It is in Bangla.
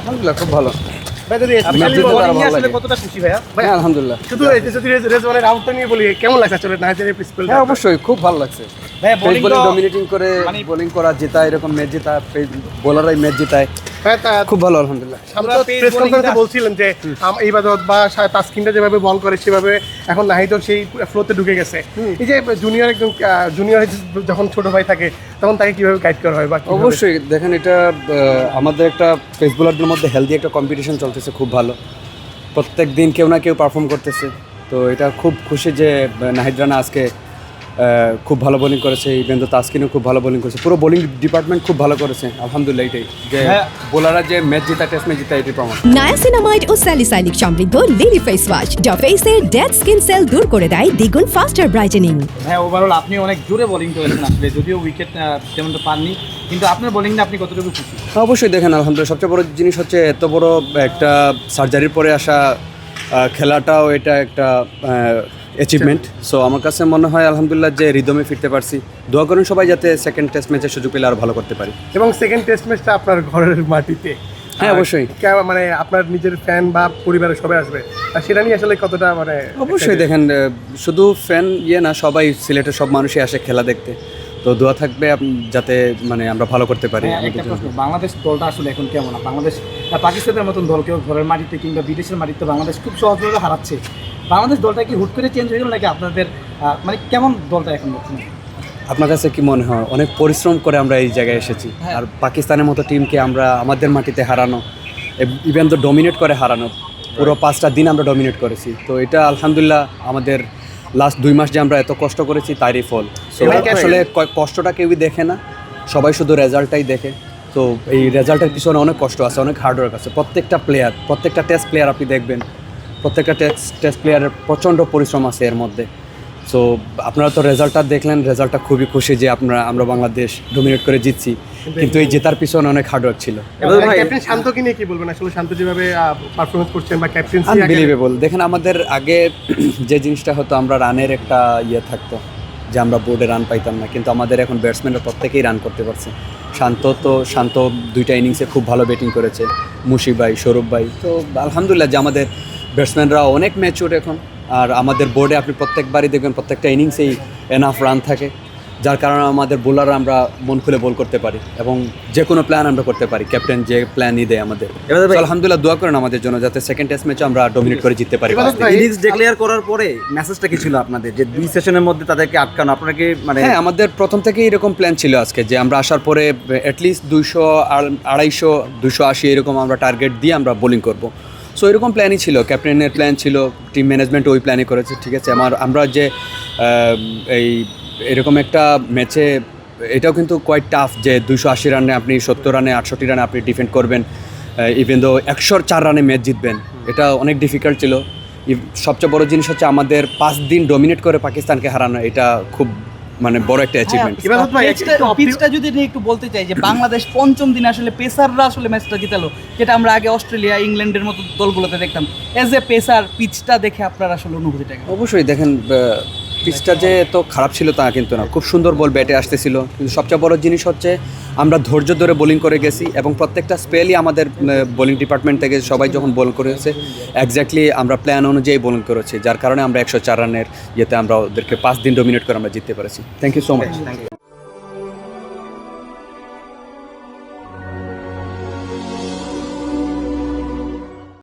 আলহামদুলিল্লাহ খুব ভালো। ভাই যদি স্পেশালি বোলিং নিয়ে আসলে কতটা খুশি ভাইয়া? হ্যাঁ আলহামদুলিল্লাহ। শুধু এই যে যদি রেজওয়ানের আউটটা নিয়ে বলি কেমন লাগছে আসলে নাহিদের প্রিন্সিপাল? হ্যাঁ অবশ্যই খুব ভালো লাগছে। ভাইয়া বোলিং বোলিং ডমিনেটিং করে বোলিং করা, জেতা, এরকম ম্যাচ জেতা, বোলাররাই ম্যাচ জেতায়, খুব ভালো আলহামদুলিল্লাহ। আমরা প্রেস কনফারেন্সে বলছিলেন যে ইবাদত বা তাসকিনটা যেভাবে বল করে সেভাবে এখন নাহিদও সেই ফ্লোতে ঢুকে গেছে। এই যে জুনিয়র একদম জুনিয়র যখন ছোট ভাই থাকে তখন তাকে কিভাবে গাইড করা হয়? বা অবশ্যই দেখেন এটা আমাদের একটা পেস বোলারদের মধ্যে হেলদি একটা কম্পিটিশন চলতেছে, খুব ভালো। প্রত্যেক দিন কেউ না কেউ পারফর্ম করতেছে, তো এটা খুব খুশি যে নাহিদ রানা আজকে খুব ভালো বোলিং করেছে, ইভেন তো তাসকিনও খুব ভালো বোলিং করেছে, পুরো বোলিং ডিপার্টমেন্ট খুব ভালো করেছে আলহামদুলিল্লাহ। এটাই যে বোলাররা যে ম্যাচ জেতা, টেস্ট ম্যাচ জেতা, এটাই প্রমাণ। নায়াসিনামাইড ও স্যালিসাইলিক সমৃদ্ধ লিলি ফেস ওয়াশ যা ফেসের ডেড স্কিন সেল দূর করে দেয় দ্বিগুণ ফাস্টার ব্রাইটেনিং। হ্যাঁ ওভারঅল আপনি অনেক জোরে বোলিং করেছেন আসলে, যদিও উইকেট তেমনটা পাননি, কিন্তু আপনার বোলিংটা আপনি কতটুকু খুশি? অবশ্যই দেখেন আলহামদুলিল্লাহ, সবচেয়ে বড় জিনিস হচ্ছে এত বড় একটা সার্জারির পরে আসা খেলাটাও এটা একটা অ্যাচিভমেন্ট। সো আমার কাছে মনে হয় আলহামদুলিল্লাহ যে রিদমে ফিরতে পারছি। দোয়া করেন সবাই যাতে সেকেন্ড টেস্ট ম্যাচের সুযোগ পেলে আরও ভালো করতে পারি। এবং সেকেন্ড টেস্ট ম্যাচটা আপনার ঘরের মাটিতে, হ্যাঁ অবশ্যই, মানে আপনার নিজের ফ্যান বা পরিবারের সবাই আসবে, আর সেটা নিয়ে আসলে কতটা মানে? অবশ্যই দেখেন শুধু ফ্যান না, সবাই সিলেটের সব মানুষই আসে খেলা দেখতে, তো দোয়া থাকবে যাতে মানে আমরা ভালো করতে পারি। একটা প্রশ্ন, বাংলাদেশ দলটা আসলে এখন কেমন? বাংলাদেশ পাকিস্তানের মতন দলকেও ঘরের মাটিতে কিংবা বিদেশের মাটিতে বাংলাদেশ খুব সহজভাবে হারাচ্ছে, বাংলাদেশ দলটা কি হুট করে চেঞ্জ হয়ে গেল নাকি আপনাদের মানে কেমন দলটা এখন বর্তমানে? আপনার কাছে কি মনে হয়? অনেক পরিশ্রম করে আমরা এই জায়গায় এসেছি, আর পাকিস্তানের মতো টিমকে আমরা আমাদের মাটিতে হারানো, ইভেন তো ডমিনেট করে হারানো, পুরো 5টা দিন আমরা ডমিনেট করেছি, তো এটা আলহামদুলিল্লাহ আমাদের লাস্ট 2 মাস যে আমরা এত কষ্ট করেছি তারই ফল। সো আসলে কষ্টটা কেউই দেখে না, সবাই শুধু রেজাল্টটাই দেখে। তো এই রেজাল্টের পিছনে অনেক কষ্ট আছে, অনেক হার্ডওয়ার্ক আছে। প্রত্যেকটা টেস্ট প্লেয়ার আপনি দেখবেন, প্রত্যেকটা টেস্ট প্লেয়ারের প্রচণ্ড পরিশ্রম আছে এর মধ্যে। সো আপনারা তো রেজাল্টটা দেখলেন, রেজাল্টটা খুবই খুশি যে আমরা বাংলাদেশ ডমিনেট করে জিতছি, কিন্তু এই জেতার পিছনে অনেক হার্ডওয়ার্ক ছিল। ক্যাপ্টেন শান্তকে নিয়ে কি বলবেন আসলে? শান্ত যেভাবে পারফরমেন্স করছেন বা ক্যাপ্টেন্সি আনবিলিভেবল। দেখেন আমাদের আগে যে জিনিসটা হতো, আমরা রানের একটা থাকতো যে আমরা বোর্ডে রান পাইতাম না, কিন্তু আমাদের এখন ব্যাটসম্যানরা প্রত্যেকেই রান করতে পারছে। শান্ত 2টা ইনিংসে খুব ভালো ব্যাটিং করেছে, মুশি ভাই, সৌরভ ভাই। তো আলহামদুলিল্লাহ যে আমাদের ব্যাটসম্যানরা অনেক ম্যাচিউর এখন, আর আমাদের বোর্ডে আপনি প্রত্যেকবারই দেখবেন প্রত্যেকটা ইনিংসেই এনাফ রান থাকে, যার কারণে আমাদের বোলাররা আমরা মন খুলে বল করতে পারি এবং যে কোনো প্ল্যান আমরা করতে পারি, ক্যাপ্টেন যে প্ল্যানই দেয় আমাদের। আলহামদুলিল্লাহ দোয়া করেন আমাদের জন্য যাতে সেকেন্ড টেস্ট ম্যাচে আমরা ডমিনেট করে জিততে পারি। ইনিংস ডিক্লেয়ার করার পরে মেসেজটা কি ছিল আপনাদের, যে 2 সেশনের মধ্যে তাদেরকে আটকানো? আপনারা কি মানে? হ্যাঁ, আমাদের প্রথম থেকেই এরকম প্ল্যান ছিল আজকে, যে আমরা আসার পরে অ্যাটলিস্ট 200, 250, 280 এরকম আমরা টার্গেট দিয়ে আমরা বোলিং করব। সো এরকম প্ল্যানই ছিল, ক্যাপ্টেনের প্ল্যান ছিল, টিম ম্যানেজমেন্ট ওই প্ল্যানই করেছে, ঠিক আছে। আমরা যে এই এরকম একটা ম্যাচে, এটাও কিন্তু কোয়াইট টাফ যে 280 রানে আপনি 70 রানে 68 রানে আপনি ডিফেন্ড করবেন, ইভেন দো 104 রানে ম্যাচ জিতবেন, এটা অনেক ডিফিকাল্ট ছিল। সবচেয়ে বড় জিনিস হচ্ছে আমাদের 5 দিন ডমিনেট করে পাকিস্তানকে হারানো, এটা খুব মানে বড় একটা অ্যাচিভমেন্ট। পিচটা যদি একটু বলতে চাই যে বাংলাদেশ 5ম দিনে আসলে পেসাররা আসলে ম্যাচটা জিতালো, যেটা আমরা আগে অস্ট্রেলিয়া, ইংল্যান্ডের মতো দলগুলোতে দেখতাম। এজ এ পেসার পিচটা দেখে আপনার আসলে অনুভূতিটা? অবশ্যই দেখেন পিচটা যে তো খারাপ ছিল তা কিন্তু না, খুব সুন্দর বল ব্যাটে আসতেছিল, কিন্তু সবচেয়ে বড় জিনিস হচ্ছে আমরা ধৈর্য ধরে বোলিং করে গেছি এবং প্রত্যেকটা স্পেলই আমাদের বোলিং ডিপার্টমেন্ট থেকে সবাই যখন বোল করেছে এক্স্যাক্টলি আমরা প্ল্যান অনুযায়ী বোলিং করেছি, যার কারণে আমরা 104 রানের আমরা ওদেরকে 5 দিন ডমিনেট করে আমরা জিততে পেরেছি। Thank you so much.